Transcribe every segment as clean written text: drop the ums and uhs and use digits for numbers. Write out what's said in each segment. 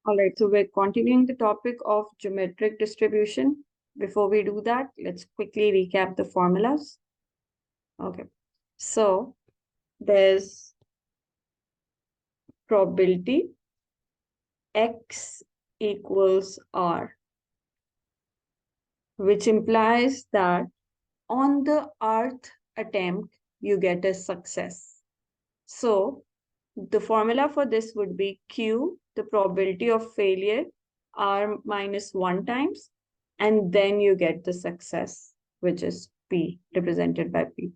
All right, so we're continuing the topic of geometric distribution. Before we do that, let's quickly recap the formulas. Okay, so there's probability X equals R, which implies that on the rth attempt, you get a success. So the formula for this would be Q, the probability of failure, R minus 1 times, and then you get the success, which is P, represented by P.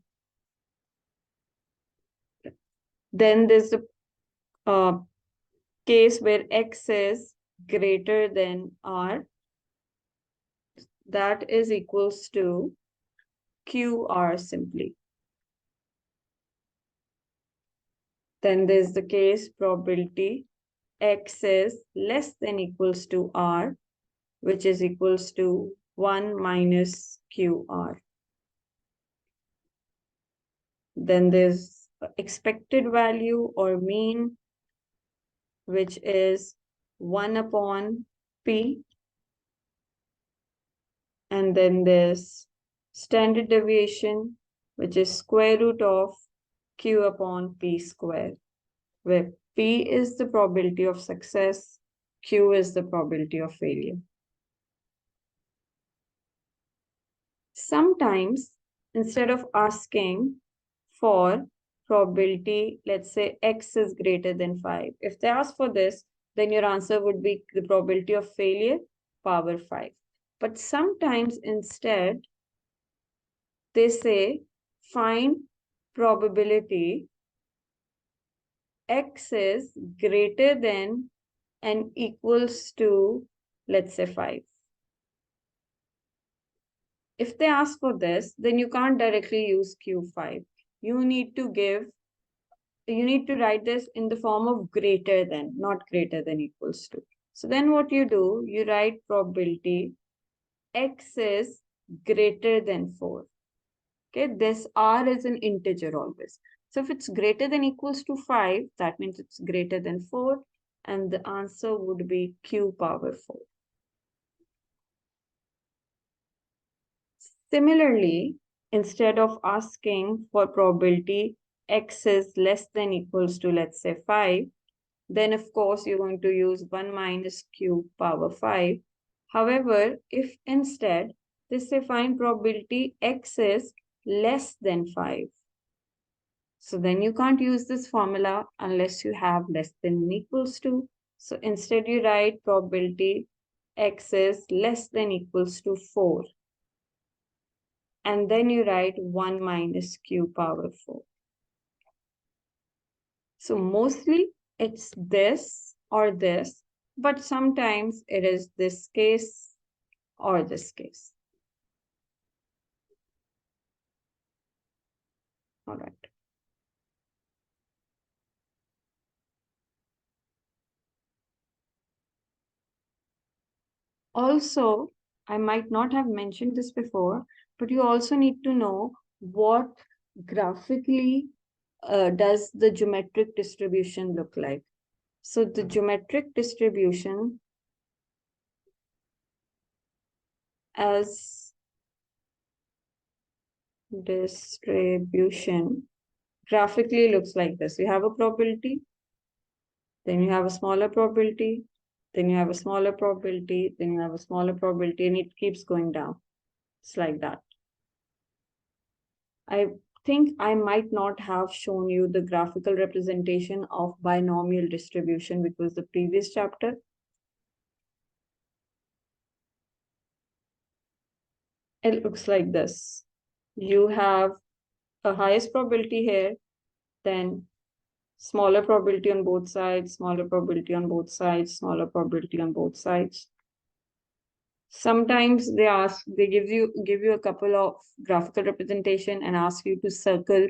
Then there's the case where X is greater than R. That is equals to QR simply. Then there's the case probability X is less than equals to R, which is equals to 1 minus QR. Then there's expected value or mean, which is 1 upon P. And then there's standard deviation, which is square root of Q upon P squared, where P is the probability of success, Q is the probability of failure. Sometimes, instead of asking for probability, let's say X is greater than 5. If they ask for this, then your answer would be the probability of failure, power 5. But sometimes instead, they say find probability X is greater than and equals to, let's say, 5. If they ask for this, then you can't directly use Q5. You need to write this in the form of greater than, not greater than equals to. So then what you do, you write probability X is greater than 4. Okay, this R is an integer always. So if it's greater than equals to 5, that means it's greater than 4, and the answer would be Q power 4. Similarly, instead of asking for probability X is less than equals to, let's say, 5, then of course you're going to use 1 minus Q power 5. However, if instead they say find probability X is less than 5, so then you can't use this formula unless you have less than equals to. So instead you write probability X is less than equals to 4. And then you write 1 minus Q power 4. So mostly it's this or this, but sometimes it is this case or this case. All right. Also, I might not have mentioned this before, but you also need to know what graphically does the geometric distribution look like. So the geometric distribution graphically looks like this. You have a probability, then you have a smaller probability, then you have a smaller probability, then you have a smaller probability, and it keeps going down. It's like that. I think I might not have shown you the graphical representation of binomial distribution, which was the previous chapter. It looks like this. You have a highest probability here, then smaller probability on both sides, smaller probability on both sides, smaller probability on both sides. Sometimes they give you a couple of graphical representation and ask you to circle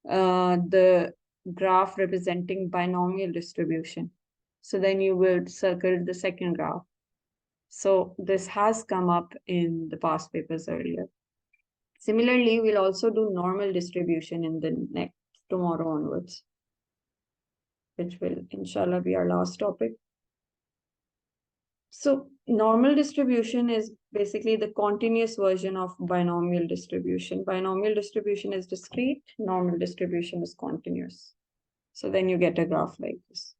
the graph representing binomial distribution. So then you will circle the second graph. So this has come up in the past papers earlier. Similarly, we'll also do normal distribution in the next tomorrow onwards, which will inshallah be our last topic. So normal distribution is basically the continuous version of binomial distribution. Binomial distribution is discrete, normal distribution is continuous. So then you get a graph like this.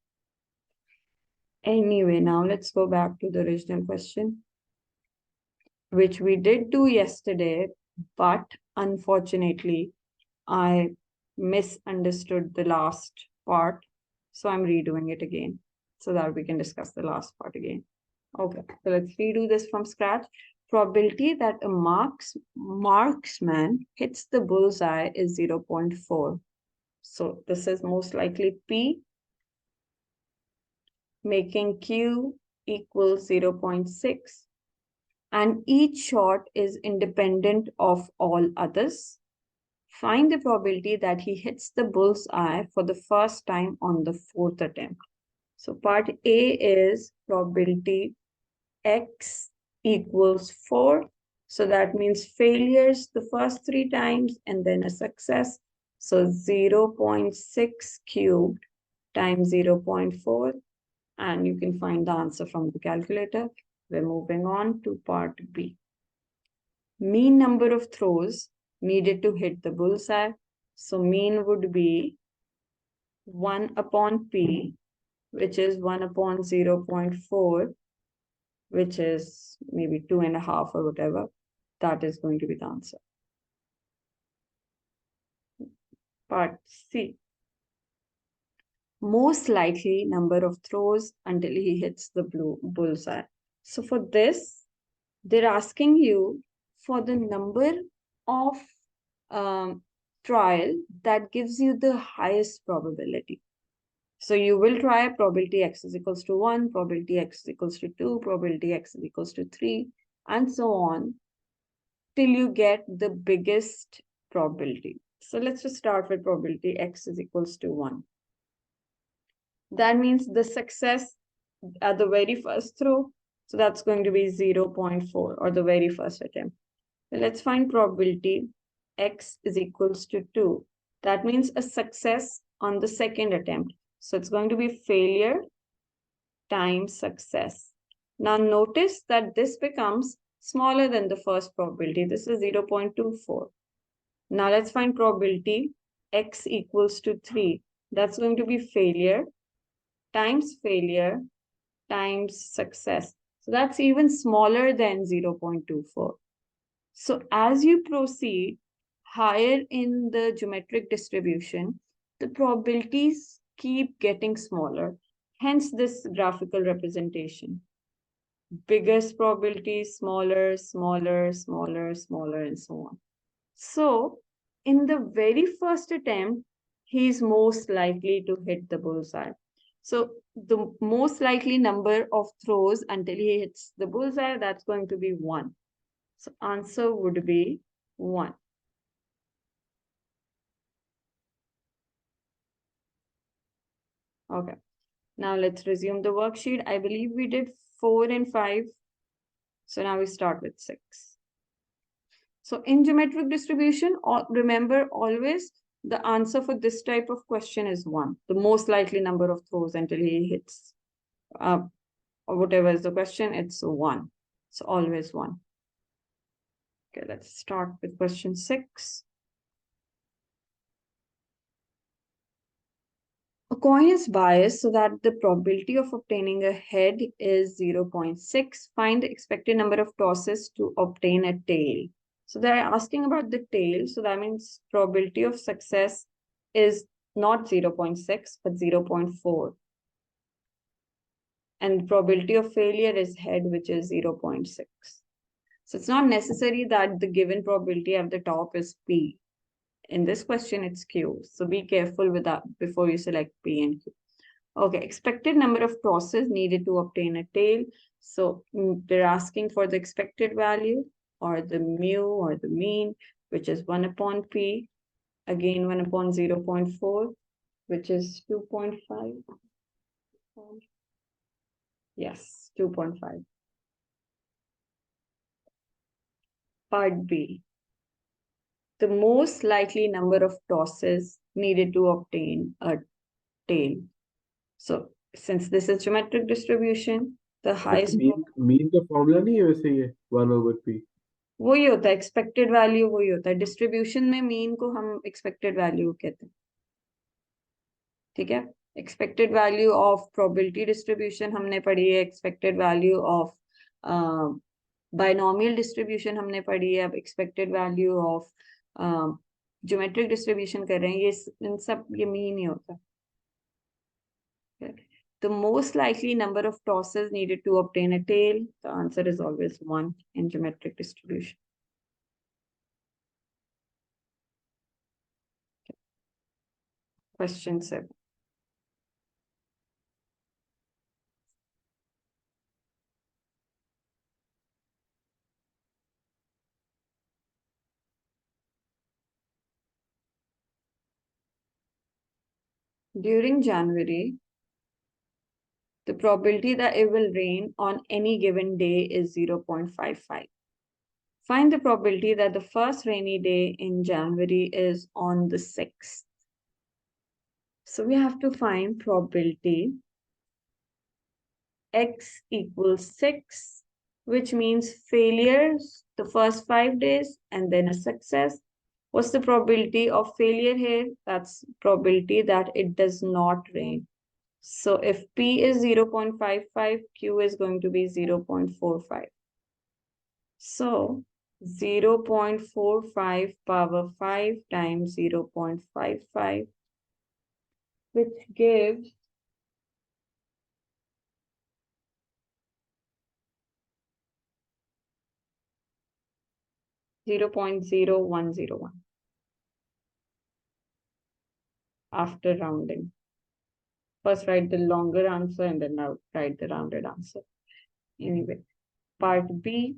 Anyway, now let's go back to the original question, which we did do yesterday, but unfortunately, I misunderstood the last part. So I'm redoing it again so that we can discuss the last part again. Okay, so let's redo this from scratch. Probability that a marksman hits the bullseye is 0.4. So this is most likely P, making Q equals 0.6. And each shot is independent of all others. Find the probability that he hits the bullseye for the first time on the fourth attempt. So part A is probability X equals 4. So that means failures the first 3 times and then a success. So 0.6 cubed times 0.4. And you can find the answer from the calculator. We're moving on to part B. Mean number of throws needed to hit the bullseye. So mean would be 1 upon P, which is 1 upon 0.4, which is maybe 2.5 or whatever. That is going to be the answer. Part C. Most likely number of throws until he hits the bullseye. So for this, they're asking you for the number of trial that gives you the highest probability. So you will try probability X is equals to 1, probability X is equals to 2, probability X is equals to 3, and so on till you get the biggest probability. So let's just start with probability X is equals to 1. That means the success at the very first throw. So that's going to be 0.4 or the very first attempt. So let's find probability X is equals to 2. That means a success on the second attempt. So it's going to be failure times success. Now notice that this becomes smaller than the first probability. This is 0.24. Now let's find probability X equals to 3. That's going to be failure times success. So that's even smaller than 0.24. So as you proceed higher in the geometric distribution, the probabilities keep getting smaller. Hence this graphical representation. Biggest probability, smaller, smaller, smaller, smaller, and so on. So in the very first attempt, he's most likely to hit the bullseye. So the most likely number of throws until he hits the bullseye, that's going to be 1. So answer would be 1. Okay. Now let's resume the worksheet. I believe we did 4 and 5. So now we start with 6. So in geometric distribution, remember always the answer for this type of question is 1. The most likely number of throws until he hits or whatever is the question, it's 1. So always 1. Okay, let's start with question 6. A coin is biased so that the probability of obtaining a head is 0.6. Find the expected number of tosses to obtain a tail. So they're asking about the tail. So that means probability of success is not 0.6, but 0.4. And probability of failure is head, which is 0.6. So it's not necessary that the given probability at the top is P. In this question, it's Q. So be careful with that before you select P and Q. Okay, expected number of tosses needed to obtain a tail. So they're asking for the expected value or the mu or the mean, which is 1 upon P. Again, 1 upon 0.4, which is 2.5. Yes, 2.5. Part B. The most likely number of tosses needed to obtain a tail. So since this is geometric distribution, The highest mean का formula नहीं है वैसे ये 1/p। वही होता है, expected value वही होता है। डिस्ट्रीब्यूशन में मीन को हम एक्सपेक्टेड वैल्यू कहते हैं। ठीक है, expected value of probability distribution हमने पढ़ी है, expected value of binomial distribution हमने पढ़ी है, अब expected value of geometric distribution कर रहे हैं, ये इन सब ये मीन ही होता है। The most likely number of tosses needed to obtain a tail, the answer is always 1 in geometric distribution. Question 7. During January, the probability that it will rain on any given day is 0.55. Find the probability that the first rainy day in January is on the 6th. So we have to find probability x equals 6, which means failures the first 5 days and then a success. What's the probability of failure here? That's probability that it does not rain. So if P is 0.55, Q is going to be 0.45. So 0.45 power 5 times 0.55, which gives 0.0101 after rounding. First write the longer answer and then now write the rounded answer. Anyway, part B.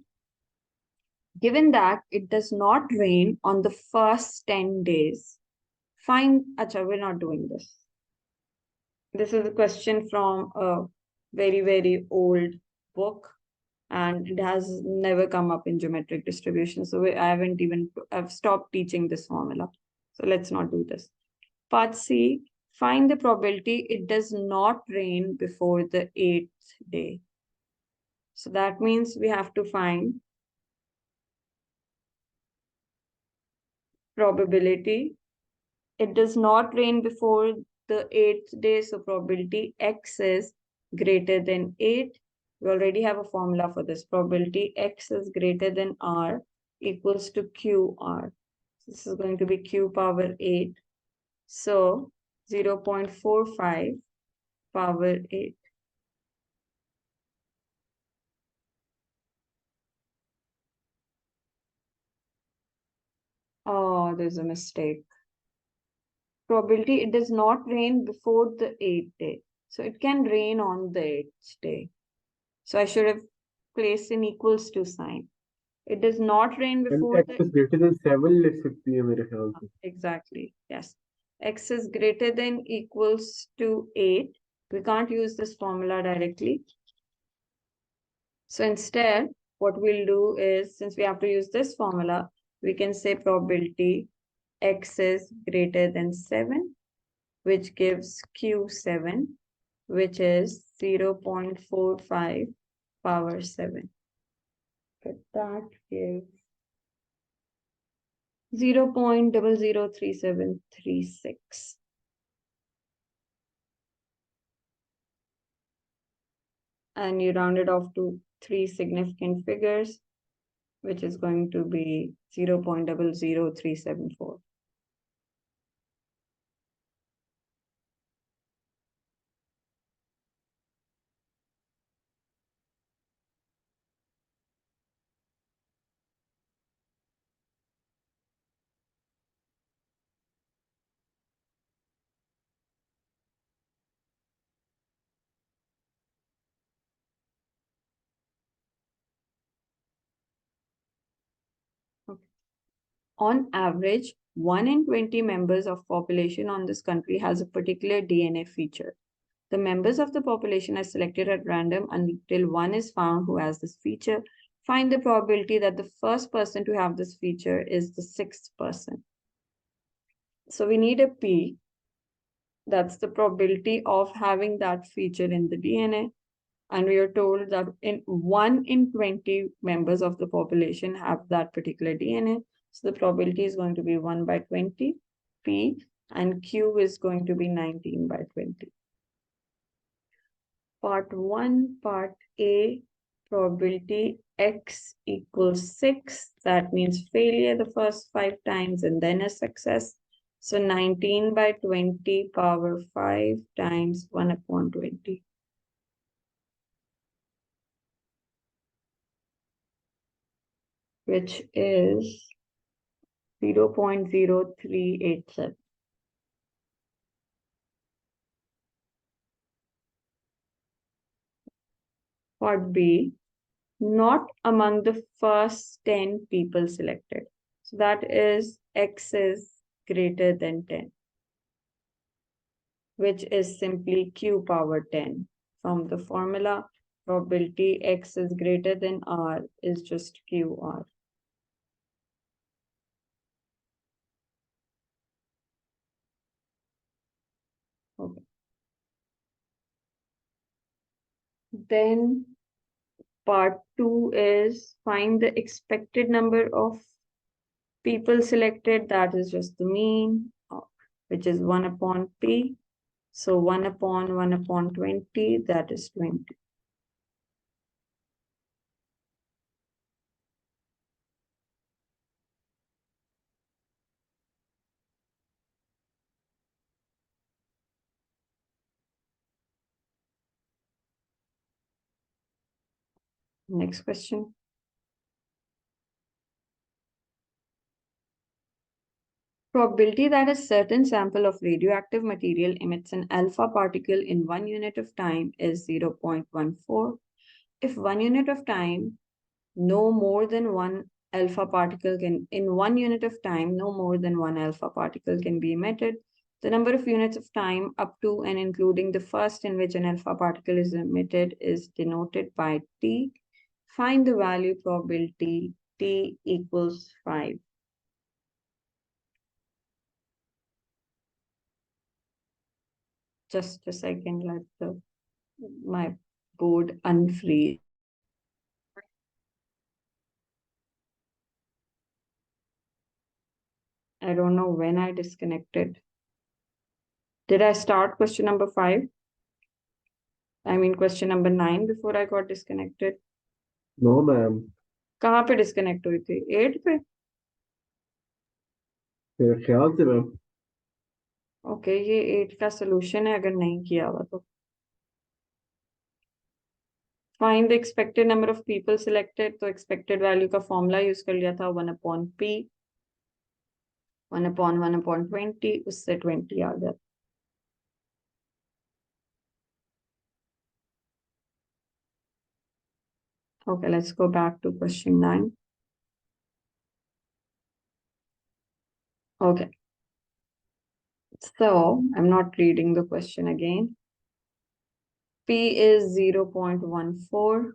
Given that it does not rain on the first 10 days, find, acha, we're not doing this. This is a question from a very, very old book and it has never come up in geometric distribution. So I've stopped teaching this formula. So let's not do this. Part C, find the probability it does not rain before the 8th day. So that means we have to find probability it does not rain before the 8th day. So probability X is greater than 8. We already have a formula for this. Probability X is greater than R equals to QR. This is going to be Q power 8. So 0.45 power 8. Oh, there's a mistake. Probability it does not rain before the 8th day. So it can rain on the 8th day. So I should have placed an equals to sign. It does not rain before x is greater than 7 लिख सकती है मेरे ख्याल से। Exactly, yes. X is greater than equals to 8. We can't use this formula directly. So instead, what we'll do is, since we have to use this formula, we can say probability X is greater than 7, which gives Q7, which is 0.45 power 7. But that gives 0.003736. And you round it off to 3 significant figures, which is going to be 0.00374. Okay. On average, 1 in 20 members of population on this country has a particular DNA feature. The members of the population are selected at random until one is found who has this feature. Find the probability that the first person to have this feature is the 6th person. So we need a P. That's the probability of having that feature in the DNA. And we are told that in 1 in 20 members of the population have that particular DNA. So the probability is going to be 1 by 20 P, and Q is going to be 19 by 20. Part 1, Part A, probability X equals 6. That means failure the first 5 times and then a success. So 19 by 20 power 5 times 1 upon 20. Which is 0.0387. Part B, not among the first 10 people selected. So that is X is greater than 10, which is simply Q power 10. From the formula, probability X is greater than R is just QR. Okay. Then part 2 is find the expected number of people selected. That is just the mean, which is 1 upon P. So 1 upon 1 upon 20, that is 20. Next question. Probability that a certain sample of radioactive material emits an alpha particle in 1 unit of time is 0.14. If 1 unit of time, no more than one alpha particle can, in 1 unit of time, no more than one alpha particle can be emitted. The number of units of time up to and including the first in which an alpha particle is emitted is denoted by T. Find the value probability T equals 5. Just a second, let my board unfreeze. I don't know when I disconnected. Did I start question number 5? I mean question number 9 before I got disconnected. No, ma'am. कहाँ पे disconnect हुई थी? 8 पे? मेरे ख्याल से ma'am okay, ये 8 का सोल्यूशन है अगर नहीं किया हुआ तो. Find the expected number of people selected. तो एक्सपेक्टेड वैल्यू का फॉर्मूला यूज कर लिया था 1 अपॉन पी, 1 अपॉन 1 अपॉन 20, उससे 20 आ गया. Okay, let's go back to question 9. Okay. So, I'm not reading the question again. P is 0.14,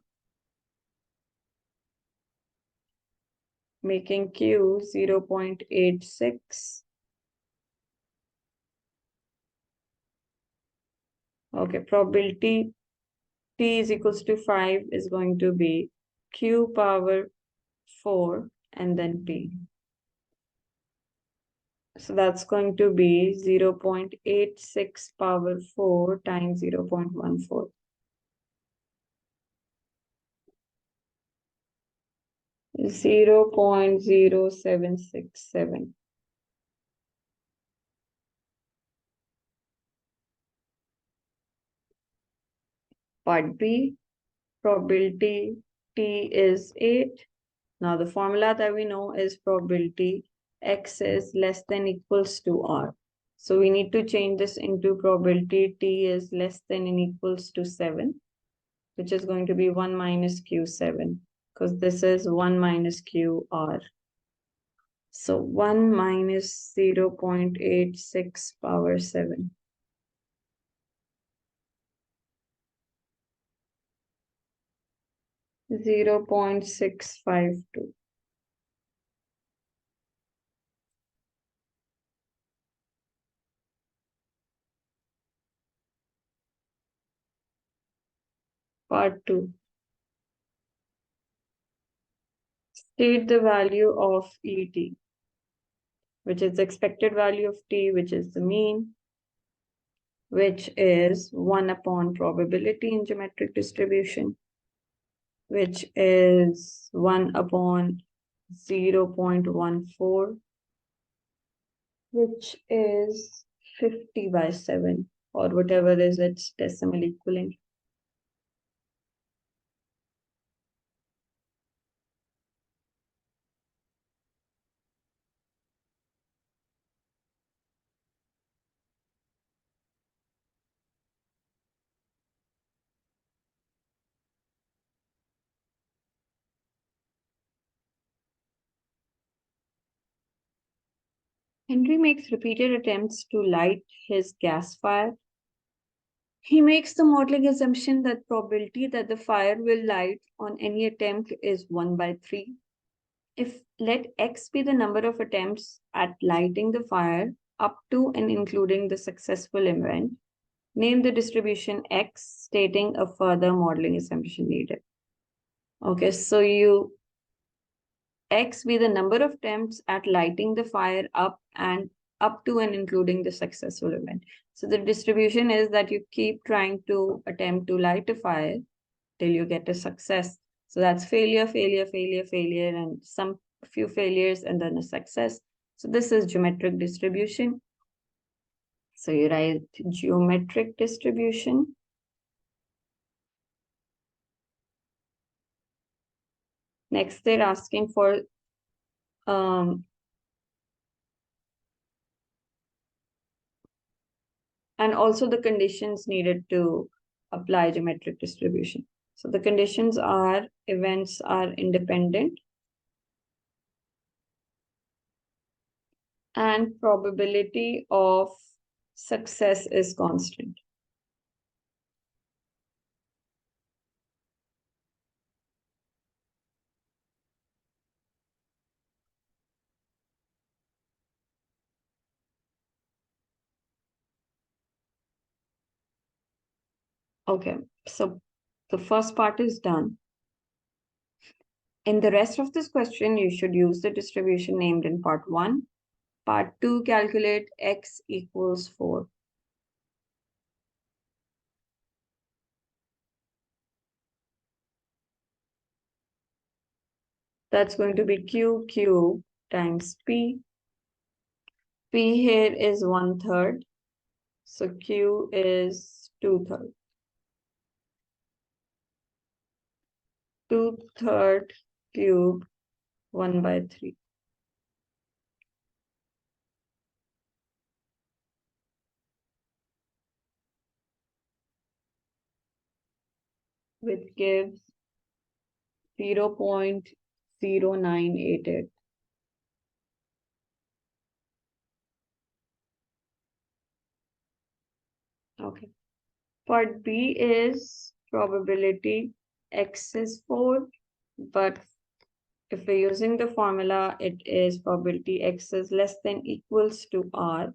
making Q 0.86. Okay, probability T is equals to 5 is going to be Q power 4 and then P. So that's going to be 0.86 power 4 times 0.14. 0.0767. Part B, probability T is 8. Now the formula that we know is probability X is less than equals to R. So we need to change this into probability T is less than and equals to 7, which is going to be 1 minus Q7, because this is 1 minus QR. So 1 minus 0.86 power 7. 0.652. Part 2. State the value of ET, which is the expected value of T, which is the mean, which is 1 upon probability in geometric distribution, which is 1 upon 0.14, which is 50 by 7, or whatever is its decimal equivalent. Henry makes repeated attempts to light his gas fire. He makes the modeling assumption that probability that the fire will light on any attempt is 1 by 3. If let X be the number of attempts at lighting the fire up to and including the successful event, name the distribution X, stating a further modeling assumption needed. Okay, so X be the number of attempts at lighting the fire up to and including the successful event. So the distribution is that you keep trying to attempt to light a fire till you get a success. So that's failure, failure, failure, failure, and some few failures and then a success. So this is geometric distribution. So you write geometric distribution. Next, they're asking for and also the conditions needed to apply geometric distribution. So the conditions are events are independent and probability of success is constant. Okay, so the first part is done. In the rest of this question, you should use the distribution named in part 1. Part 2, calculate x equals 4. That's going to be q cube times p. P here is 1/3. So q is 2/3. 2/3 cube 1 by 3. Which gives 0.0988. Okay. Part B is probability x is 4, but if we're using the formula, it is probability x is less than equals to r,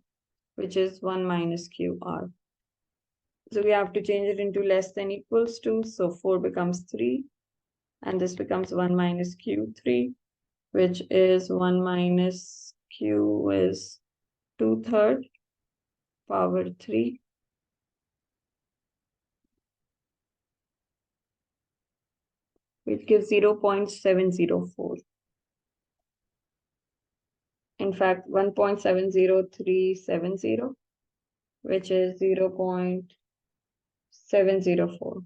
which is 1 minus qr. So we have to change it into less than equals to, so 4 becomes 3, and this becomes 1 minus q3, which is 1 minus q is 2/3 power 3, which gives 0.704. In fact, 1.70370, which is 0.704.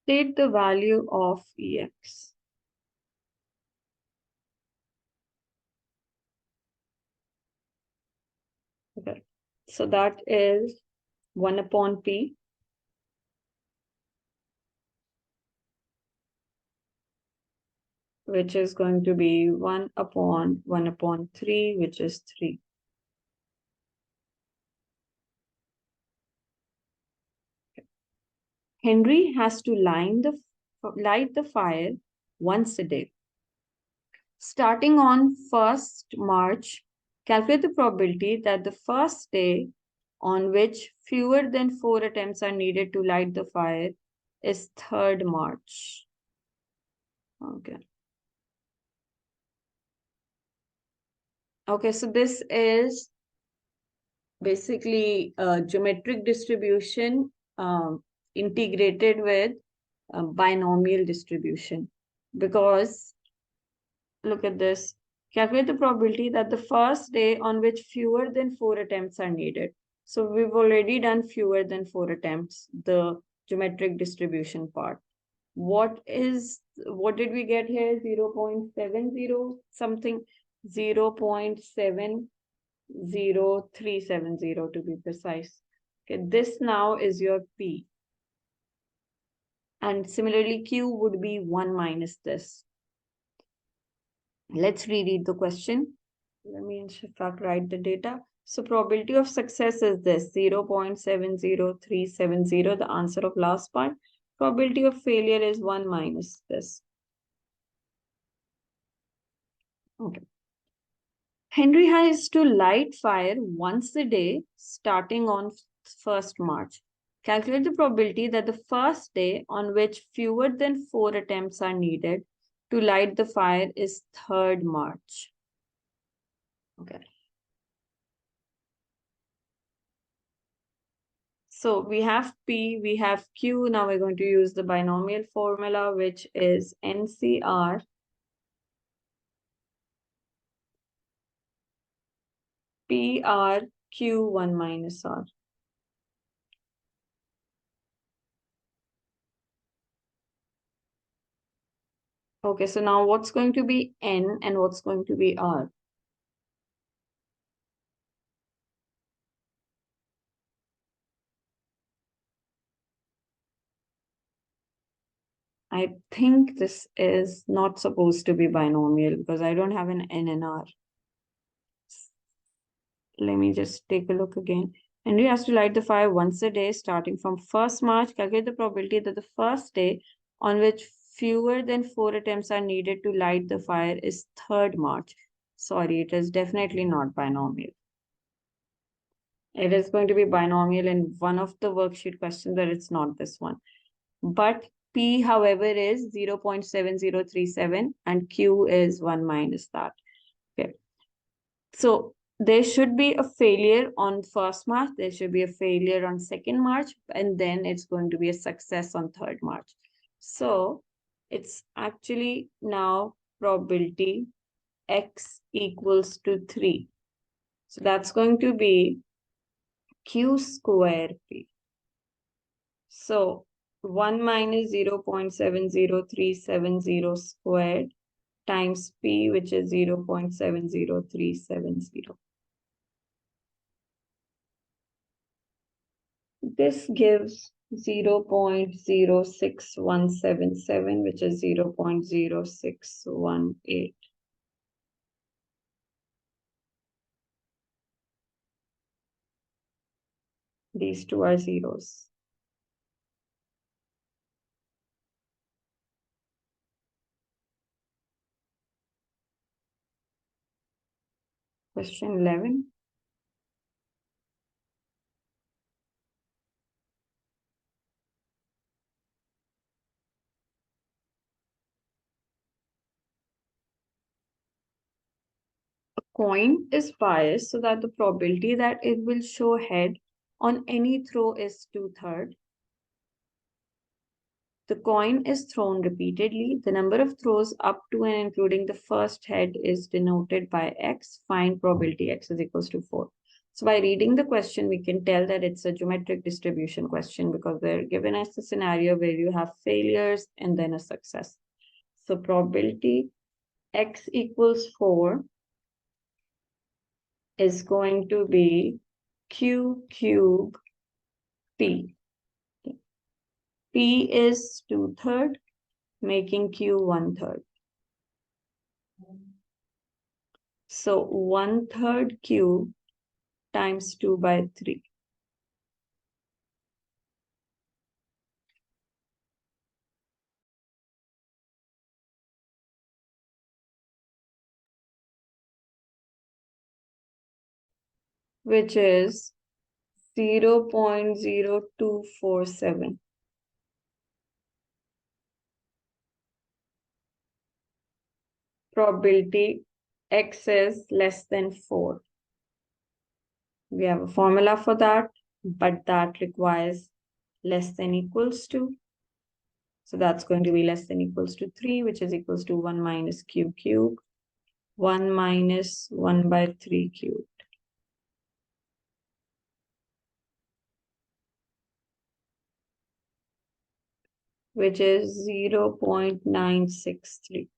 State the value of Ex. Okay. So that is 1 upon P, which is going to be 1 upon 3, which is 3. Henry has to light the fire once a day. Starting on 1st March, calculate the probability that the first day on which fewer than 4 attempts are needed to light the fire is 3rd March. Okay. Okay, so this is basically a geometric distribution integrated with binomial distribution, because look at this. Calculate the probability that the first day on which fewer than 4 attempts are needed. So we've already done fewer than 4 attempts, the geometric distribution part. What did we get here? 0.70 something, 0.70370 to be precise. Okay, this now is your P. And similarly, Q would be 1 minus this. Let's reread the question. Let me in fact write the data. So probability of success is this 0.70370, the answer of last part. Probability of failure is 1 minus this. Okay. Henry has to light fire once a day starting on 1st March. Calculate the probability that the first day on which fewer than 4 attempts are needed to light the fire is 3rd March. Okay. So we have P, we have Q. Now we're going to use the binomial formula, which is NCR PR Q1 minus R. Okay, so now what's going to be N and what's going to be R? I think this is not supposed to be binomial because I don't have an N and R. Let me just take a look again. Henry has to light the fire once a day starting from 1st March. Calculate the probability that the first day on which fewer than 4 attempts are needed to light the fire is 3rd March. Sorry, it is definitely not binomial. It is going to be binomial in one of the worksheet questions, but it's not this one. But P, however, is 0.7037 and Q is 1 minus that. Okay. So there should be a failure on 1st March, there should be a failure on 2nd March, and then it's going to be a success on 3rd March. So it's actually now probability X equals to 3. So that's going to be Q square P. So 1 minus 0.70370 squared times P, which is 0.70370. This gives 0.06177, which is 0.0618. These two are zeros. Question 11. A coin is biased so that the probability that it will show head on any throw is 2/3. The coin is thrown repeatedly. The number of throws up to and including the first head is denoted by X. Find probability X is equals to 4. So by reading the question, we can tell that it's a geometric distribution question because they're given us a scenario where you have failures and then a success. So probability X equals 4 is going to be Q cube P. P is 2/3, making Q 1/3. So 1/3 cube times 2/3. which is 0.0247. Probability x is less than 4. We have a formula for that, but that requires less than equals to. So that's going to be less than equals to 3, which is equals to 1 minus q cubed, 1 minus 1 by 3 cubed. Which is 0.963.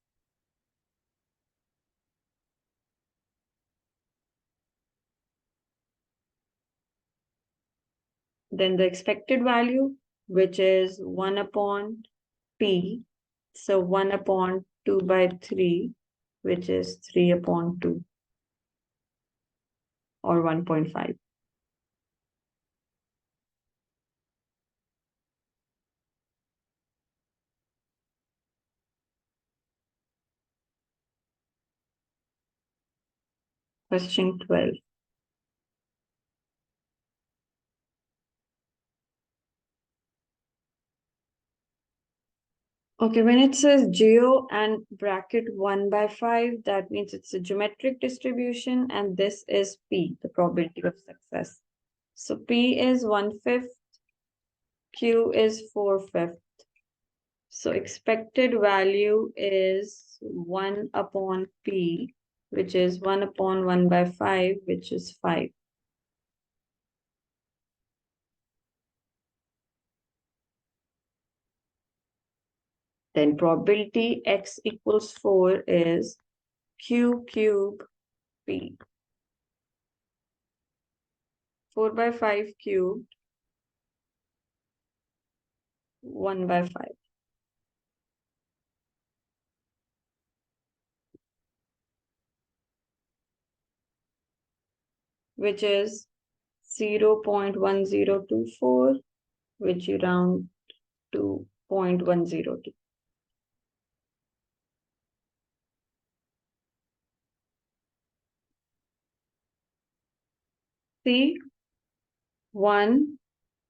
Then the expected value, which is 1 upon p. So 1 upon 2 by 3, which is 3 upon 2, or 1.5. Question 12. Okay, when it says geo and bracket 1 by 5, that means it's a geometric distribution, and this is P, the probability of success. So P is 1/5, Q is 4/5. So expected value is 1 upon P, which is 1 upon 1 by 5, which is 5. Then probability x equals 4 is Q cube P. 4 by 5 cubed, 1 by 5. Which is 0.1024, which you round to 0.102. C 1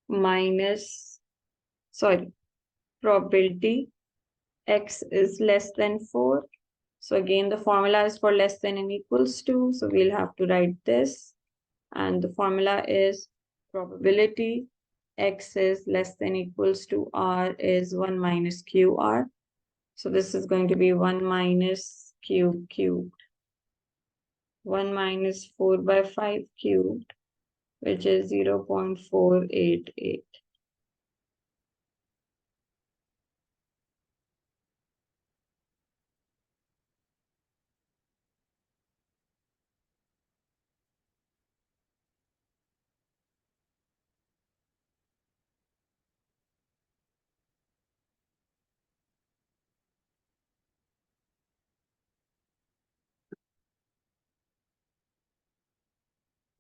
minus, sorry, probability x is less than 4. So again, the formula is for less than and equals to. So we'll have to write this. And the formula is probability x is less than equals to r is 1 minus qr. So this is going to be 1 minus q cubed. 1 minus 4 by 5 cubed, which is 0.488.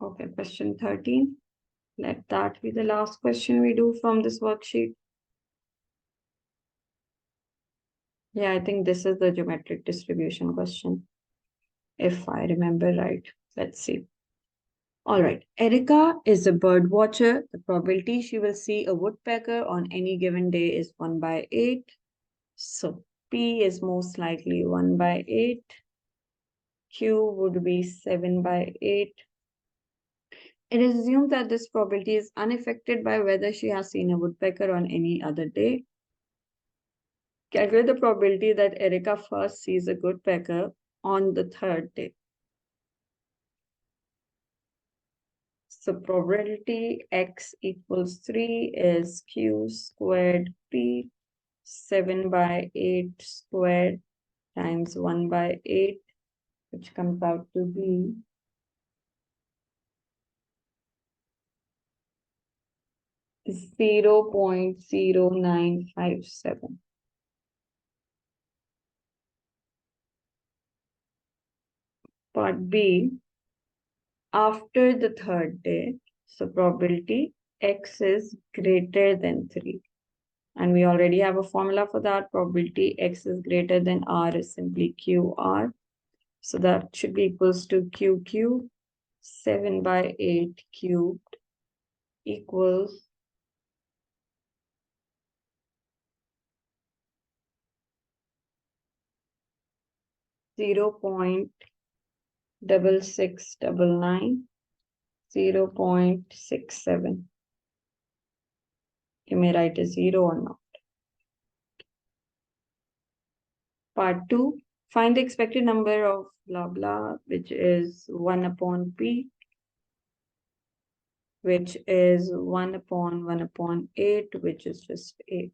Okay, question 13. Let that be the last question we do from this worksheet. Yeah, I think this is the geometric distribution question, if I remember right. Let's see. All right, Erica is a bird watcher. The probability she will see a woodpecker on any given day is 1 by 8. So P is most likely 1 by 8. Q would be 7 by 8. It is assumed that this probability is unaffected by whether she has seen a woodpecker on any other day. Calculate the probability that Erica first sees a woodpecker on the third day. So probability x equals 3 is q squared p, 7 by 8 squared times 1 by 8, which comes out to be 0.0957. Part B, after the third day, so probability x is greater than 3. And we already have a formula for that. Probability x is greater than r is simply qr. So that should be equals to q cube. 7/8 cubed equals 0.6699, 0.67. You may write a 0 or not. Part 2, find the expected number of blah blah, which is 1 upon p, which is 1 upon 1 upon 8, which is just 8.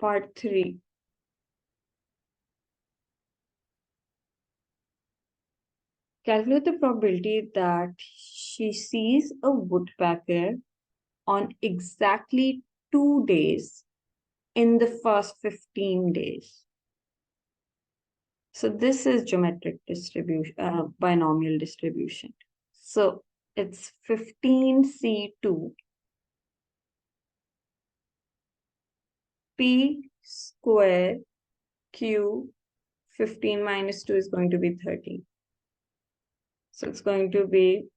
Part 3, calculate the probability that she sees a woodpecker on exactly 2 days in the first 15 days. So this is geometric distribution, binomial distribution. So it's 15C2 P square Q 15 minus 2 is going to be 13. So it's going to be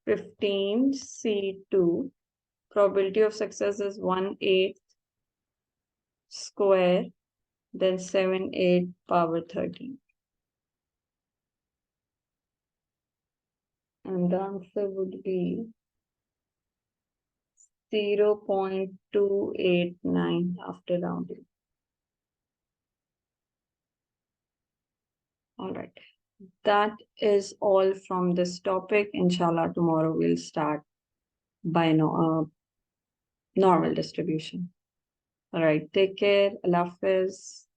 15C2. Probability of success is 1/8 square, then 7/8 power 13. And the answer would be 0.289 after rounding. All right. That is all from this topic. Inshallah, tomorrow we'll start by normal distribution. All right. Take care. Allah Hafiz.